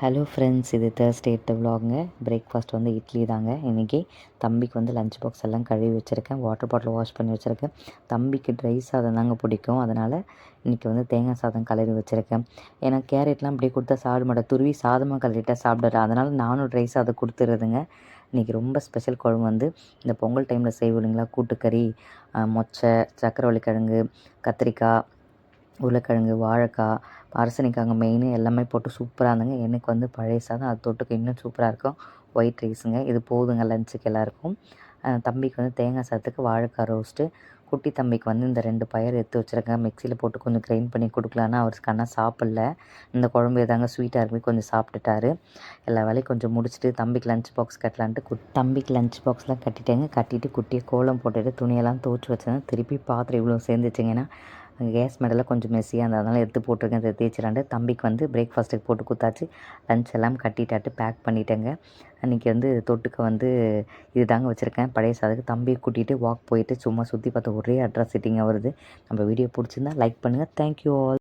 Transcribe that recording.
Hello friends, இது Thursday விலாகுங்க. Breakfast வந்து இட்லி தாங்க இன்றைக்கி. தம்பிக்கு வந்து லஞ்ச் பாக்ஸ் எல்லாம் கழுவி வச்சுருக்கேன். வாட்டர் பாட்டில் வாஷ் பண்ணி வச்சுருக்கேன். தம்பிக்கு ட்ரை சாதம் தாங்க பிடிக்கும். அதனால் இன்றைக்கி வந்து தேங்காய் சாதம் கிளறி வச்சுருக்கேன். ஏன்னா கேரட்லாம் அப்படியே கொடுத்தா சாப்பிட மாட்டேன். துருவி சாதமாக கிளறிட்டால் சாப்பிடல. அதனால் நானும் ட்ரை சாதம் கொடுத்துருதுங்க. இன்றைக்கி ரொம்ப ஸ்பெஷல் குழம்பு வந்து இந்த பொங்கல் டைமில் செய்வீங்களா, கூட்டுக்கறி, மொச்சை, சக்கரவள்ளி கிழங்கு, கத்திரிக்காய், உருளைக்கிழங்கு, வாழைக்காய், அரசணிக்காங்க மெயின் எல்லாமே போட்டு சூப்பராக இருந்துங்க. எனக்கு வந்து பழைய சாதம் அது தொட்டுக்க இன்னும் சூப்பராக இருக்கும். ஒயிட் ரைஸுங்க. இது போதுங்க லஞ்சுக்கு எல்லாருக்கும். தம்பிக்கு வந்து தேங்காய் சாதத்துக்கு வாழைக்காய் ரோஸ்ட்டு. குட்டி தம்பிக்கு வந்து இந்த 2 பயறு எடுத்து வச்சுருக்கேன். மிக்சியில் போட்டு கொஞ்சம் கிரைண்ட் பண்ணி கொடுக்கலான்னா அவருக்கு ஆனால் சாப்பிடல. இந்த குழம்பு ஏதாங்க ஸ்வீட்டாக இருக்குமே கொஞ்சம் சாப்பிட்டுட்டாரு. எல்லா வேலையும் கொஞ்சம் முடிச்சுட்டு தம்பிக்கு லஞ்ச் பாக்ஸ் கட்டலான்ட்டு தம்பிக்கு லஞ்ச் பாக்ஸ்லாம் கட்டிட்டேங்க. கட்டிட்டு குட்டியை கோலம் போட்டுட்டு துணியெல்லாம் துவச்சி வச்சேன். திருப்பி பாத்திரம் இவ்வளோ சேர்ந்துச்சிங்கன்னா கேஸ் மேடெல்லாம் கொஞ்சம் மெஸ்ஸியாக இருந்தது, அதனால் எடுத்து போட்டிருக்கேன். இதை தேய்ச்சிலான்ட்டு தம்பிக்கு வந்து பிரேக்ஃபாஸ்ட்டுக்கு போட்டு கொடுத்தாச்சு. லஞ்ச் எல்லாம் கட்டிட்டாட்டு பேக் பண்ணிட்டேங்க. அன்றைக்கி வந்து தொட்டுக்க வந்து இது தாங்க வச்சுருக்கேன் பழைய சாதத்துக்கு. தம்பியை கூட்டிகிட்டு வாக் போயிட்டு சும்மா சுற்றி பார்த்து ஒரே அட்ராசிட்டிங்க வருது. நம்ம வீடியோ பிடிச்சிருந்தா லைக் பண்ணுங்கள். Thank you all.